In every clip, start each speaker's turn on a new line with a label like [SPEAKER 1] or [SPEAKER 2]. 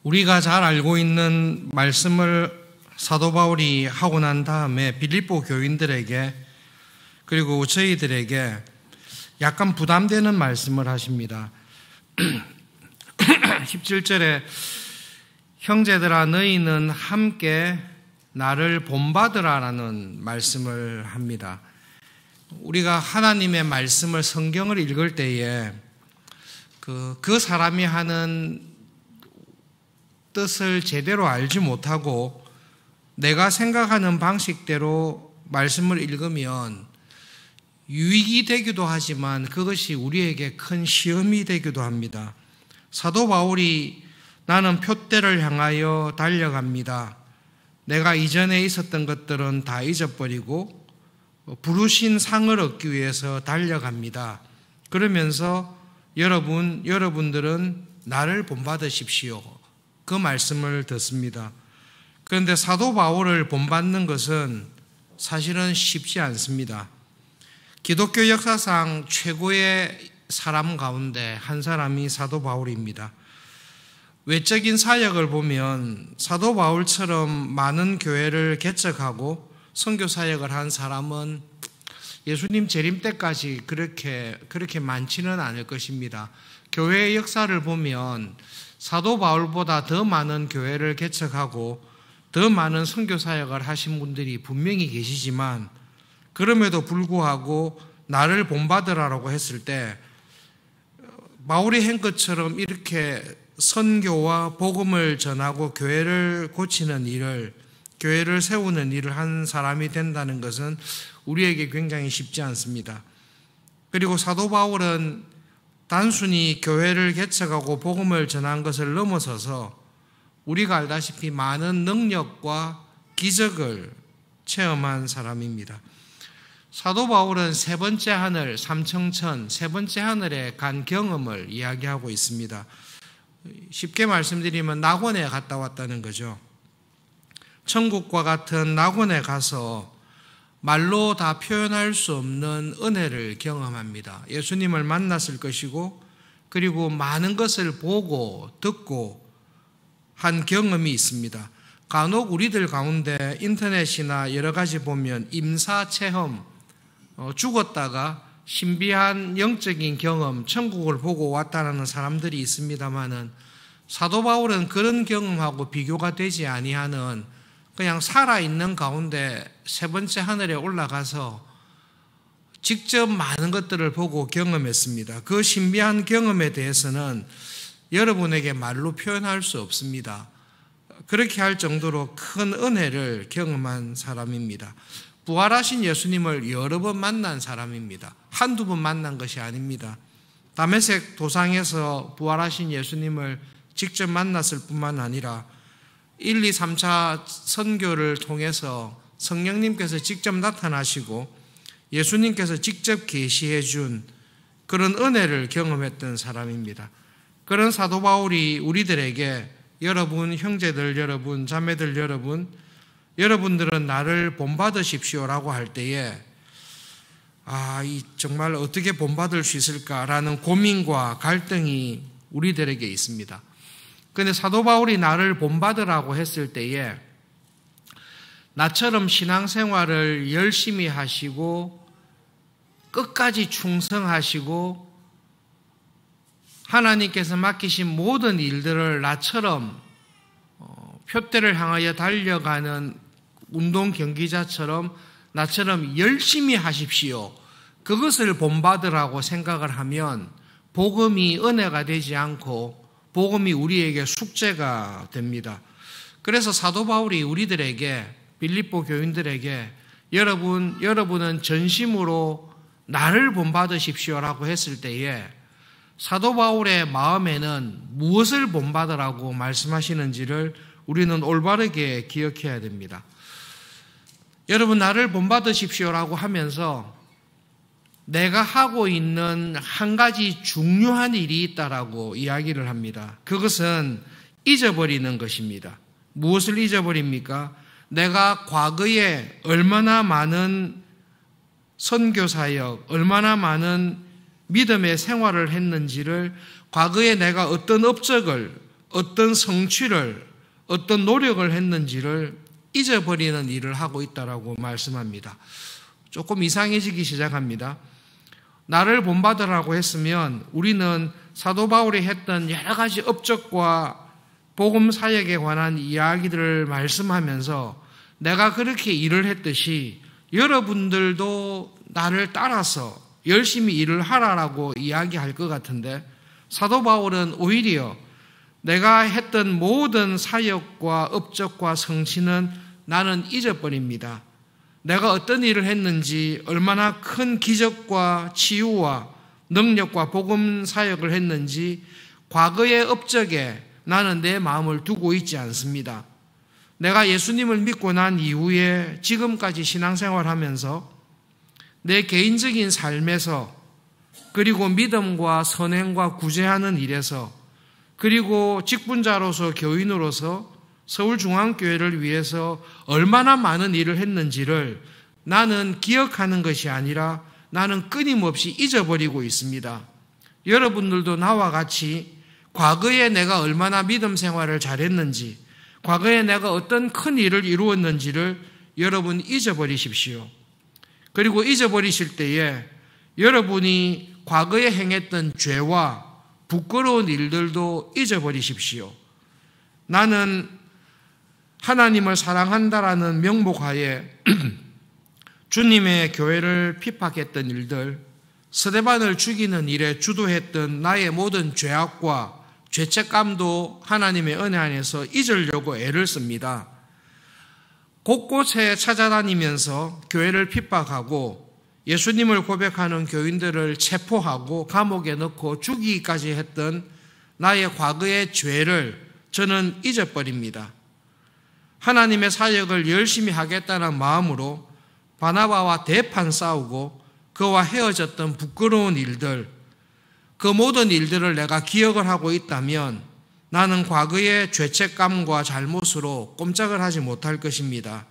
[SPEAKER 1] 우리가 잘 알고 있는 말씀을 사도 바울이 하고 난 다음에 빌립보 교인들에게 그리고 저희들에게 약간 부담되는 말씀을 하십니다. 17절에 형제들아 너희는 함께 나를 본받으라라는 말씀을 합니다. 우리가 하나님의 말씀을 성경을 읽을 때에 그 사람이 하는 뜻을 제대로 알지 못하고 내가 생각하는 방식대로 말씀을 읽으면 유익이 되기도 하지만 그것이 우리에게 큰 시험이 되기도 합니다. 사도 바울이 나는 표대를 향하여 달려갑니다. 내가 이전에 있었던 것들은 다 잊어버리고 부르신 상을 얻기 위해서 달려갑니다. 그러면서 여러분들은 나를 본받으십시오. 그 말씀을 듣습니다. 그런데 사도 바울을 본받는 것은 사실은 쉽지 않습니다. 기독교 역사상 최고의 사람 가운데 한 사람이 사도 바울입니다. 외적인 사역을 보면 사도 바울처럼 많은 교회를 개척하고 선교 사역을 한 사람은 예수님 재림 때까지 그렇게 많지는 않을 것입니다. 교회의 역사를 보면 사도 바울보다 더 많은 교회를 개척하고 더 많은 선교 사역을 하신 분들이 분명히 계시지만 그럼에도 불구하고 나를 본받으라고 했을 때 바울이 한 것처럼 이렇게 선교와 복음을 전하고 교회를 고치는 일을, 교회를 세우는 일을 한 사람이 된다는 것은 우리에게 굉장히 쉽지 않습니다. 그리고 사도 바울은 단순히 교회를 개척하고 복음을 전한 것을 넘어서서 우리가 알다시피 많은 능력과 기적을 체험한 사람입니다. 사도 바울은 세 번째 하늘, 삼청천, 세 번째 하늘에 간 경험을 이야기하고 있습니다. 쉽게 말씀드리면 낙원에 갔다 왔다는 거죠. 천국과 같은 낙원에 가서 말로 다 표현할 수 없는 은혜를 경험합니다. 예수님을 만났을 것이고 그리고 많은 것을 보고 듣고 한 경험이 있습니다. 간혹 우리들 가운데 인터넷이나 여러 가지 보면 임사체험, 죽었다가 신비한 영적인 경험, 천국을 보고 왔다는 사람들이 있습니다만은 사도 바울은 그런 경험하고 비교가 되지 아니하는 그냥 살아있는 가운데 세 번째 하늘에 올라가서 직접 많은 것들을 보고 경험했습니다. 그 신비한 경험에 대해서는 여러분에게 말로 표현할 수 없습니다. 그렇게 할 정도로 큰 은혜를 경험한 사람입니다. 부활하신 예수님을 여러 번 만난 사람입니다. 한두 번 만난 것이 아닙니다. 다메섹 도상에서 부활하신 예수님을 직접 만났을 뿐만 아니라 1, 2, 3차 선교를 통해서 성령님께서 직접 나타나시고 예수님께서 직접 계시해 준 그런 은혜를 경험했던 사람입니다. 그런 사도 바울이 우리들에게 여러분, 형제들 여러분, 자매들 여러분, 여러분들은 나를 본받으십시오라고 할 때에 정말 어떻게 본받을 수 있을까라는 고민과 갈등이 우리들에게 있습니다. 그런데 사도 바울이 나를 본받으라고 했을 때에 나처럼 신앙생활을 열심히 하시고 끝까지 충성하시고 하나님께서 맡기신 모든 일들을 나처럼 표대를 향하여 달려가는 운동 경기자처럼 나처럼 열심히 하십시오. 그것을 본받으라고 생각을 하면 복음이 은혜가 되지 않고 복음이 우리에게 숙제가 됩니다. 그래서 사도 바울이 우리들에게 빌립보 교인들에게 여러분은 전심으로 나를 본받으십시오라고 했을 때에 사도 바울의 마음에는 무엇을 본받으라고 말씀하시는지를 우리는 올바르게 기억해야 됩니다. 여러분 나를 본받으십시오라고 하면서 내가 하고 있는 한 가지 중요한 일이 있다라고 이야기를 합니다. 그것은 잊어버리는 것입니다. 무엇을 잊어버립니까? 내가 과거에 얼마나 많은 선교사역, 얼마나 많은 믿음의 생활을 했는지를 과거에 내가 어떤 업적을 어떤 성취를, 어떤 노력을 했는지를 잊어버리는 일을 하고 있다라고 말씀합니다. 조금 이상해지기 시작합니다. 나를 본받으라고 했으면 우리는 사도 바울이 했던 여러 가지 업적과 복음 사역에 관한 이야기들을 말씀하면서 내가 그렇게 일을 했듯이 여러분들도 나를 따라서 열심히 일을 하라라고 이야기할 것 같은데, 사도 바울은 오히려 내가 했던 모든 사역과 업적과 성취는 나는 잊어버립니다. 내가 어떤 일을 했는지, 얼마나 큰 기적과 치유와 능력과 복음 사역을 했는지 과거의 업적에 나는 내 마음을 두고 있지 않습니다. 내가 예수님을 믿고 난 이후에 지금까지 신앙생활하면서 내 개인적인 삶에서, 그리고 믿음과 선행과 구제하는 일에서, 그리고 직분자로서 교인으로서 서울중앙교회를 위해서 얼마나 많은 일을 했는지를 나는 기억하는 것이 아니라 나는 끊임없이 잊어버리고 있습니다. 여러분들도 나와 같이 과거에 내가 얼마나 믿음 생활을 잘했는지, 과거에 내가 어떤 큰 일을 이루었는지를 여러분 잊어버리십시오. 그리고 잊어버리실 때에 여러분이 과거에 행했던 죄와 부끄러운 일들도 잊어버리십시오. 나는 하나님을 사랑한다라는 명목하에 주님의 교회를 핍박했던 일들, 스데반을 죽이는 일에 주도했던 나의 모든 죄악과 죄책감도 하나님의 은혜 안에서 잊으려고 애를 씁니다. 곳곳에 찾아다니면서 교회를 핍박하고 예수님을 고백하는 교인들을 체포하고 감옥에 넣고 죽이기까지 했던 나의 과거의 죄를 저는 잊어버립니다. 하나님의 사역을 열심히 하겠다는 마음으로 바나바와 대판 싸우고 그와 헤어졌던 부끄러운 일들, 그 모든 일들을 내가 기억을 하고 있다면 나는 과거의 죄책감과 잘못으로 꼼짝을 하지 못할 것입니다.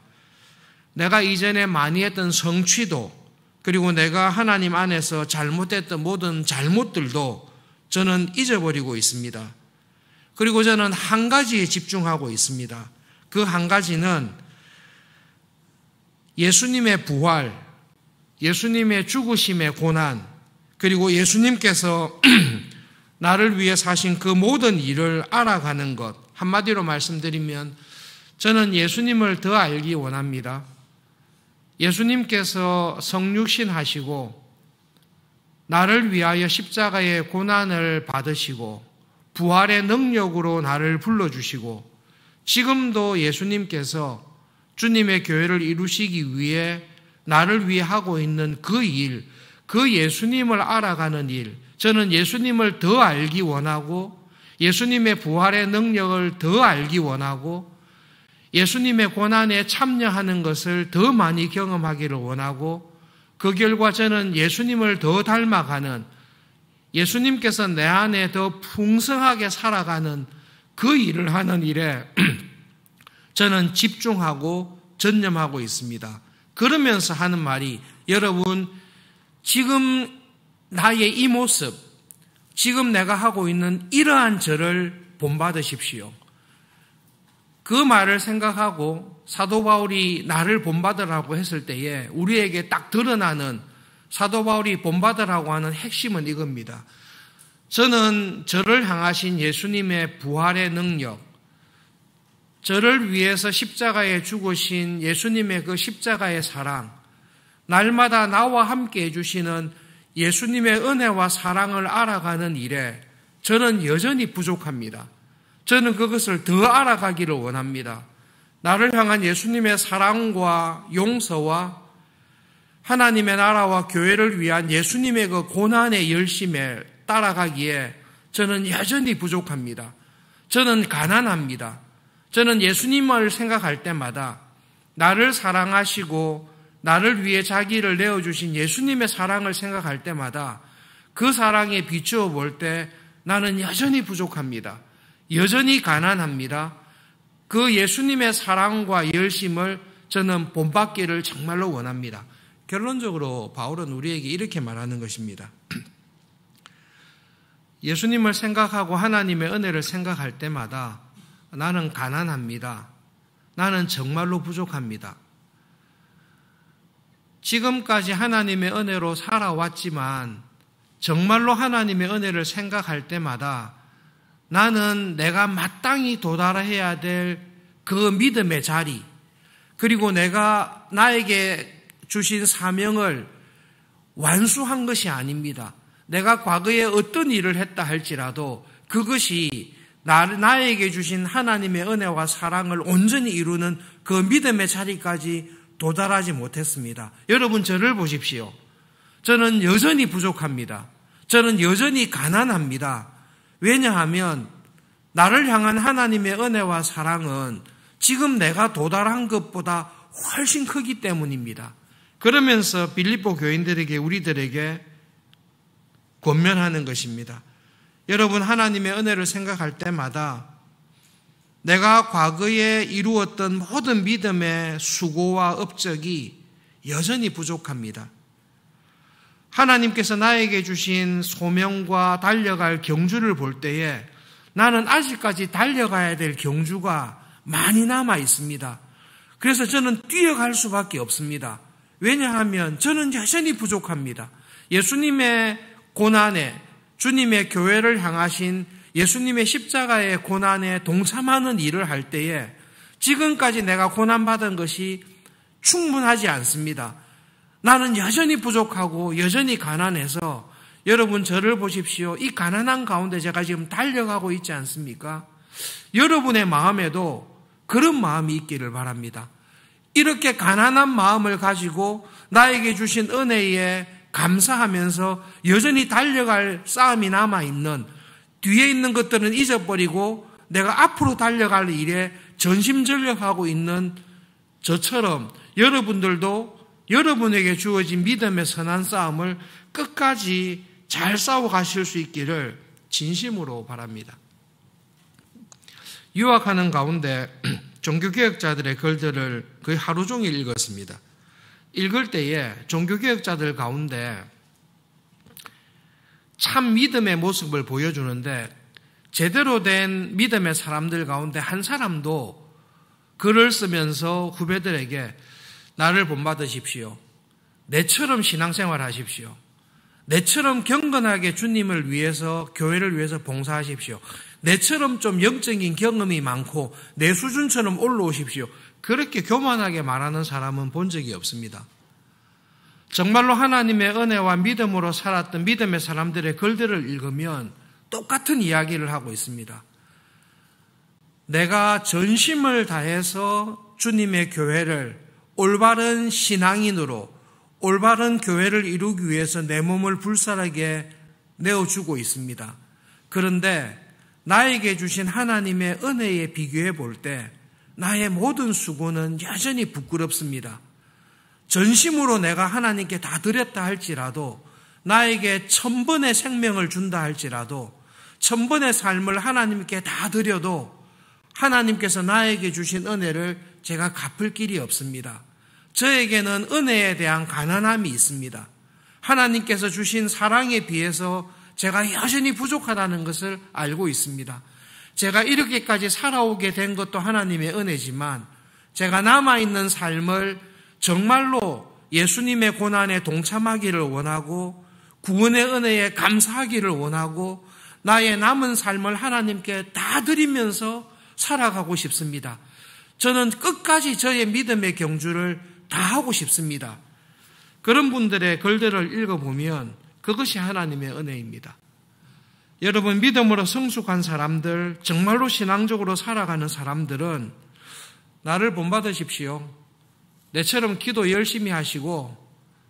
[SPEAKER 1] 내가 이전에 많이 했던 성취도, 그리고 내가 하나님 안에서 잘못했던 모든 잘못들도 저는 잊어버리고 있습니다. 그리고 저는 한 가지에 집중하고 있습니다. 그 한 가지는 예수님의 부활, 예수님의 죽으심의 고난, 그리고 예수님께서 나를 위해 사신 그 모든 일을 알아가는 것. 한마디로 말씀드리면 저는 예수님을 더 알기 원합니다. 예수님께서 성육신 하시고 나를 위하여 십자가의 고난을 받으시고 부활의 능력으로 나를 불러주시고 지금도 예수님께서 주님의 교회를 이루시기 위해 나를 위해 하고 있는 그 일, 그 예수님을 알아가는 일, 저는 예수님을 더 알기 원하고 예수님의 부활의 능력을 더 알기 원하고 예수님의 고난에 참여하는 것을 더 많이 경험하기를 원하고 그 결과 저는 예수님을 더 닮아가는, 예수님께서 내 안에 더 풍성하게 살아가는 그 일을 하는 일에 저는 집중하고 전념하고 있습니다. 그러면서 하는 말이, 여러분 지금 나의 이 모습, 지금 내가 하고 있는 이러한 저를 본받으십시오. 그 말을 생각하고 사도 바울이 나를 본받으라고 했을 때에 우리에게 딱 드러나는 사도 바울이 본받으라고 하는 핵심은 이겁니다. 저는 저를 향하신 예수님의 부활의 능력, 저를 위해서 십자가에 죽으신 예수님의 그 십자가의 사랑, 날마다 나와 함께 해주시는 예수님의 은혜와 사랑을 알아가는 일에 저는 여전히 부족합니다. 저는 그것을 더 알아가기를 원합니다. 나를 향한 예수님의 사랑과 용서와 하나님의 나라와 교회를 위한 예수님의 그 고난의 열심에 따라가기에 저는 여전히 부족합니다. 저는 가난합니다. 저는 예수님을 생각할 때마다 나를 사랑하시고 나를 위해 자기를 내어주신 예수님의 사랑을 생각할 때마다 그 사랑에 비추어 볼 때 나는 여전히 부족합니다. 여전히 가난합니다. 그 예수님의 사랑과 열심을 저는 본받기를 정말로 원합니다. 결론적으로 바울은 우리에게 이렇게 말하는 것입니다. 예수님을 생각하고 하나님의 은혜를 생각할 때마다 나는 가난합니다. 나는 정말로 부족합니다. 지금까지 하나님의 은혜로 살아왔지만 정말로 하나님의 은혜를 생각할 때마다 나는 내가 마땅히 도달해야 될 그 믿음의 자리, 그리고 내가 나에게 주신 사명을 완수한 것이 아닙니다. 내가 과거에 어떤 일을 했다 할지라도 그것이 나에게 주신 하나님의 은혜와 사랑을 온전히 이루는 그 믿음의 자리까지 도달하지 못했습니다. 여러분, 저를 보십시오. 저는 여전히 부족합니다. 저는 여전히 가난합니다. 왜냐하면 나를 향한 하나님의 은혜와 사랑은 지금 내가 도달한 것보다 훨씬 크기 때문입니다. 그러면서 빌립보 교인들에게, 우리들에게 권면하는 것입니다. 여러분, 하나님의 은혜를 생각할 때마다 내가 과거에 이루었던 모든 믿음의 수고와 업적이 여전히 부족합니다. 하나님께서 나에게 주신 소명과 달려갈 경주를 볼 때에 나는 아직까지 달려가야 될 경주가 많이 남아 있습니다. 그래서 저는 뛰어갈 수밖에 없습니다. 왜냐하면 저는 여전히 부족합니다. 예수님의 고난에, 주님의 교회를 향하신 예수님의 십자가의 고난에 동참하는 일을 할 때에 지금까지 내가 고난받은 것이 충분하지 않습니다. 나는 여전히 부족하고 여전히 가난해서, 여러분, 저를 보십시오. 이 가난한 가운데 제가 지금 달려가고 있지 않습니까? 여러분의 마음에도 그런 마음이 있기를 바랍니다. 이렇게 가난한 마음을 가지고 나에게 주신 은혜에 감사하면서 여전히 달려갈 싸움이 남아있는, 뒤에 있는 것들은 잊어버리고 내가 앞으로 달려갈 일에 전심전력하고 있는 저처럼 여러분들도 여러분에게 주어진 믿음의 선한 싸움을 끝까지 잘 싸워 가실 수 있기를 진심으로 바랍니다. 유학하는 가운데 종교개혁자들의 글들을 거의 하루 종일 읽었습니다. 읽을 때에 종교개혁자들 가운데 참 믿음의 모습을 보여주는데, 제대로 된 믿음의 사람들 가운데 한 사람도 글을 쓰면서 후배들에게 나를 본받으십시오. 내처럼 신앙생활 하십시오. 내처럼 경건하게 주님을 위해서, 교회를 위해서 봉사하십시오. 내처럼 좀 영적인 경험이 많고 내 수준처럼 올라오십시오. 그렇게 교만하게 말하는 사람은 본 적이 없습니다. 정말로 하나님의 은혜와 믿음으로 살았던 믿음의 사람들의 글들을 읽으면 똑같은 이야기를 하고 있습니다. 내가 전심을 다해서 주님의 교회를 올바른 신앙인으로, 올바른 교회를 이루기 위해서 내 몸을 불살하게 내어주고 있습니다. 그런데 나에게 주신 하나님의 은혜에 비교해 볼 때 나의 모든 수고는 여전히 부끄럽습니다. 전심으로 내가 하나님께 다 드렸다 할지라도, 나에게 1000번의 생명을 준다 할지라도, 1000번의 삶을 하나님께 다 드려도 하나님께서 나에게 주신 은혜를 제가 갚을 길이 없습니다. 저에게는 은혜에 대한 가난함이 있습니다. 하나님께서 주신 사랑에 비해서 제가 여전히 부족하다는 것을 알고 있습니다. 제가 이렇게까지 살아오게 된 것도 하나님의 은혜지만, 제가 남아있는 삶을 정말로 예수님의 고난에 동참하기를 원하고 구원의 은혜에 감사하기를 원하고 나의 남은 삶을 하나님께 다 드리면서 살아가고 싶습니다. 저는 끝까지 저의 믿음의 경주를 다 하고 싶습니다. 그런 분들의 글들을 읽어보면 그것이 하나님의 은혜입니다. 여러분, 믿음으로 성숙한 사람들, 정말로 신앙적으로 살아가는 사람들은 나를 본받으십시오. 내처럼 기도 열심히 하시고,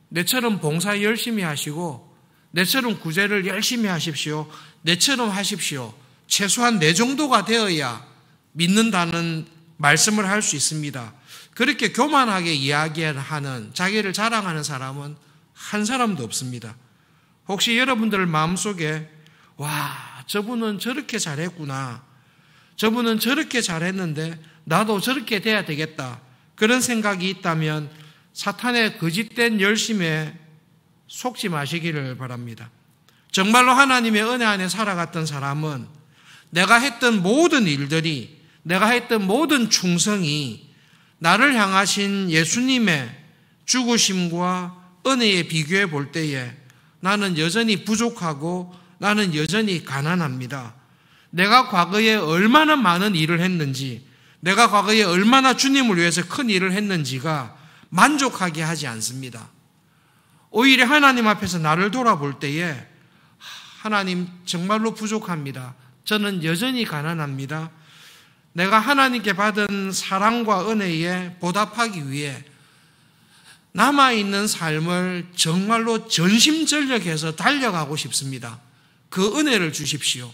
[SPEAKER 1] 내처럼 봉사 열심히 하시고, 내처럼 구제를 열심히 하십시오. 내처럼 하십시오. 최소한 내 정도가 되어야 믿는다는 말씀을 할 수 있습니다. 그렇게 교만하게 이야기하는, 자기를 자랑하는 사람은 한 사람도 없습니다. 혹시 여러분들 마음속에 와, 저분은 저렇게 잘했구나, 저분은 저렇게 잘했는데 나도 저렇게 돼야 되겠다, 그런 생각이 있다면 사탄의 거짓된 열심에 속지 마시기를 바랍니다. 정말로 하나님의 은혜 안에 살아갔던 사람은 내가 했던 모든 일들이, 내가 했던 모든 충성이 나를 향하신 예수님의 죽으심과 은혜에 비교해 볼 때에 나는 여전히 부족하고 나는 여전히 가난합니다. 내가 과거에 얼마나 많은 일을 했는지, 내가 과거에 얼마나 주님을 위해서 큰 일을 했는지가 만족하게 하지 않습니다. 오히려 하나님 앞에서 나를 돌아볼 때에 하나님 정말로 부족합니다. 저는 여전히 가난합니다. 내가 하나님께 받은 사랑과 은혜에 보답하기 위해 남아있는 삶을 정말로 전심전력해서 달려가고 싶습니다. 그 은혜를 주십시오.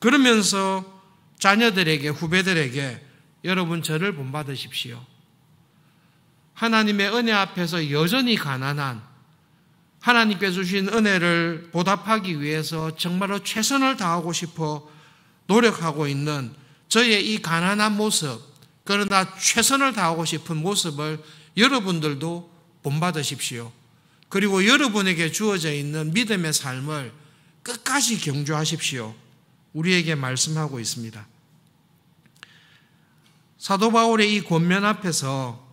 [SPEAKER 1] 그러면서 자녀들에게, 후배들에게 여러분 저를 본받으십시오. 하나님의 은혜 앞에서 여전히 가난한, 하나님께 주신 은혜를 보답하기 위해서 정말로 최선을 다하고 싶어 노력하고 있는 저의 이 가난한 모습, 그러나 최선을 다하고 싶은 모습을 여러분들도 본받으십시오. 그리고 여러분에게 주어져 있는 믿음의 삶을 끝까지 경주하십시오. 우리에게 말씀하고 있습니다. 사도 바울의 이 권면 앞에서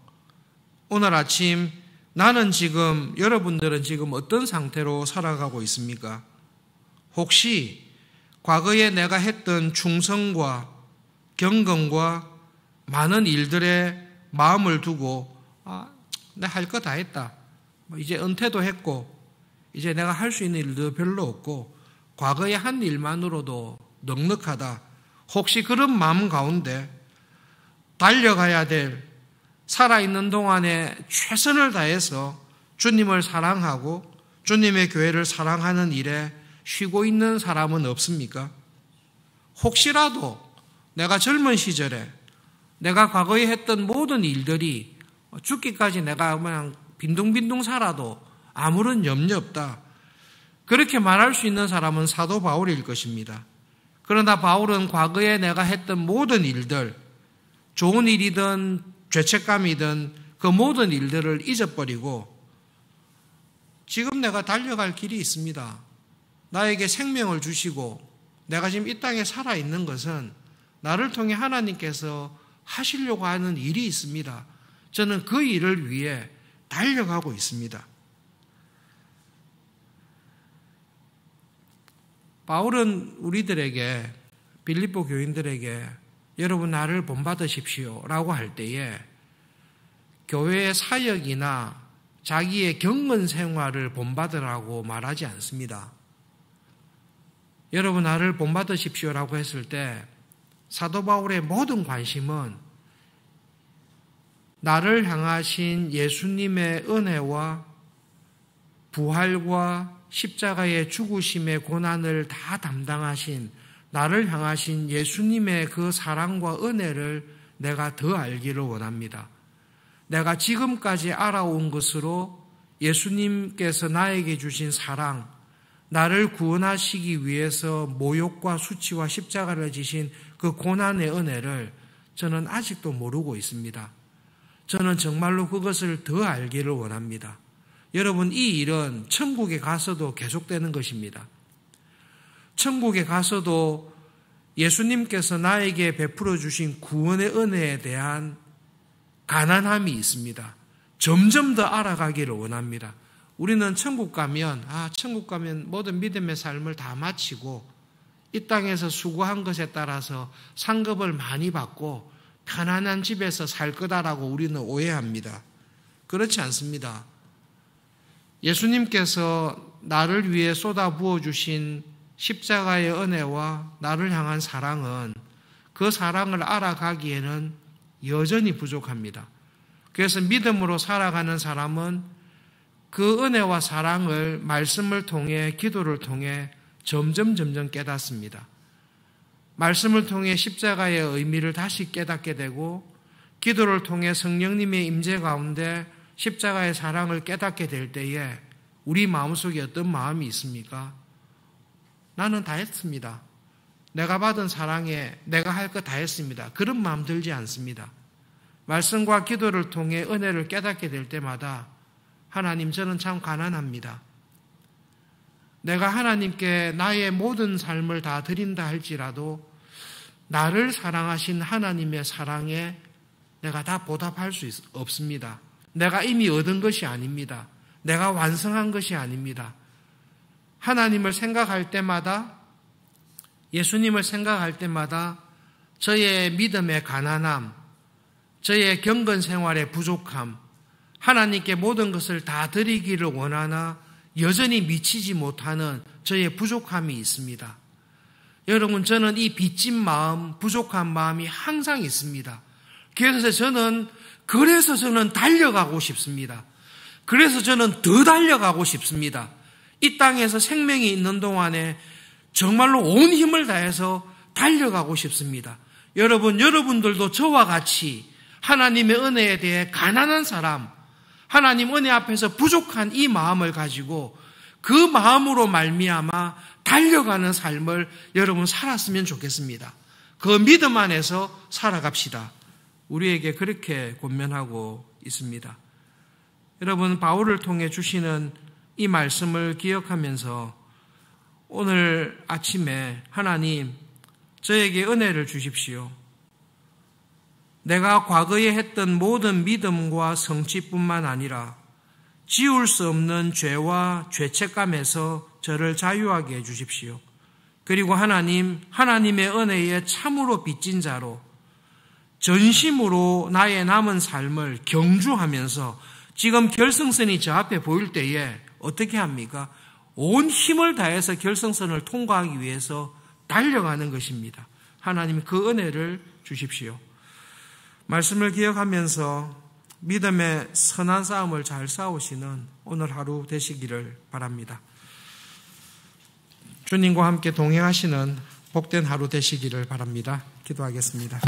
[SPEAKER 1] 오늘 아침 나는 지금, 여러분들은 지금 어떤 상태로 살아가고 있습니까? 혹시 과거에 내가 했던 충성과 경건과 많은 일들에 마음을 두고 내가 할 거 다 했다. 이제 은퇴도 했고 이제 내가 할 수 있는 일도 별로 없고 과거에 한 일만으로도 넉넉하다. 혹시 그런 마음 가운데 달려가야 될, 살아있는 동안에 최선을 다해서 주님을 사랑하고 주님의 교회를 사랑하는 일에 쉬고 있는 사람은 없습니까? 혹시라도 내가 젊은 시절에 내가 과거에 했던 모든 일들이 죽기까지 내가 그냥 빈둥빈둥 살아도 아무런 염려 없다. 그렇게 말할 수 있는 사람은 사도 바울일 것입니다. 그러나 바울은 과거에 내가 했던 모든 일들, 좋은 일이든 죄책감이든 그 모든 일들을 잊어버리고 지금 내가 달려갈 길이 있습니다. 나에게 생명을 주시고 내가 지금 이 땅에 살아있는 것은 나를 통해 하나님께서 하시려고 하는 일이 있습니다. 저는 그 일을 위해 달려가고 있습니다. 바울은 우리들에게, 빌립보 교인들에게 여러분 나를 본받으십시오 라고 할 때에 교회의 사역이나 자기의 경건 생활을 본받으라고 말하지 않습니다. 여러분 나를 본받으십시오 라고 했을 때 사도 바울의 모든 관심은 나를 향하신 예수님의 은혜와 부활과 십자가의 죽으심의 고난을 다 담당하신 나를 향하신 예수님의 그 사랑과 은혜를 내가 더 알기를 원합니다. 내가 지금까지 알아온 것으로 예수님께서 나에게 주신 사랑, 나를 구원하시기 위해서 모욕과 수치와 십자가를 지신 그 고난의 은혜를 저는 아직도 모르고 있습니다. 저는 정말로 그것을 더 알기를 원합니다. 여러분, 이 일은 천국에 가서도 계속되는 것입니다. 천국에 가서도 예수님께서 나에게 베풀어 주신 구원의 은혜에 대한 가난함이 있습니다. 점점 더 알아가기를 원합니다. 우리는 천국 가면 모든 믿음의 삶을 다 마치고 이 땅에서 수고한 것에 따라서 상급을 많이 받고 편안한 집에서 살 거다라고 우리는 오해합니다. 그렇지 않습니다. 예수님께서 나를 위해 쏟아부어 주신 십자가의 은혜와 나를 향한 사랑은 그 사랑을 알아가기에는 여전히 부족합니다. 그래서 믿음으로 살아가는 사람은 그 은혜와 사랑을 말씀을 통해, 기도를 통해 점점 깨닫습니다. 말씀을 통해 십자가의 의미를 다시 깨닫게 되고 기도를 통해 성령님의 임재 가운데 십자가의 사랑을 깨닫게 될 때에 우리 마음속에 어떤 마음이 있습니까? 나는 다 했습니다. 내가 받은 사랑에 내가 할 거 다 했습니다. 그런 마음 들지 않습니다. 말씀과 기도를 통해 은혜를 깨닫게 될 때마다 하나님, 저는 참 가난합니다. 내가 하나님께 나의 모든 삶을 다 드린다 할지라도 나를 사랑하신 하나님의 사랑에 내가 다 보답할 수 없습니다. 내가 이미 얻은 것이 아닙니다. 내가 완성한 것이 아닙니다. 하나님을 생각할 때마다, 예수님을 생각할 때마다 저의 믿음의 가난함, 저의 경건 생활의 부족함, 하나님께 모든 것을 다 드리기를 원하나 여전히 미치지 못하는 저의 부족함이 있습니다. 여러분, 저는 이 빚진 마음, 부족한 마음이 항상 있습니다. 그래서 저는 달려가고 싶습니다. 그래서 저는 더 달려가고 싶습니다. 이 땅에서 생명이 있는 동안에 정말로 온 힘을 다해서 달려가고 싶습니다. 여러분들도 저와 같이 하나님의 은혜에 대해 가난한 사람, 하나님 은혜 앞에서 부족한 이 마음을 가지고 그 마음으로 말미암아 달려가는 삶을 여러분 살았으면 좋겠습니다. 그 믿음 안에서 살아갑시다. 우리에게 그렇게 권면하고 있습니다. 여러분, 바울을 통해 주시는 이 말씀을 기억하면서 오늘 아침에 하나님, 저에게 은혜를 주십시오. 내가 과거에 했던 모든 믿음과 성취뿐만 아니라 지울 수 없는 죄와 죄책감에서 저를 자유하게 해주십시오. 그리고 하나님, 하나님의 은혜에 참으로 빚진 자로 전심으로 나의 남은 삶을 경주하면서 지금 결승선이 저 앞에 보일 때에 어떻게 합니까? 온 힘을 다해서 결승선을 통과하기 위해서 달려가는 것입니다. 하나님, 그 은혜를 주십시오. 말씀을 기억하면서 믿음의 선한 싸움을 잘 싸우시는 오늘 하루 되시기를 바랍니다. 주님과 함께 동행하시는 복된 하루 되시기를 바랍니다. 기도하겠습니다.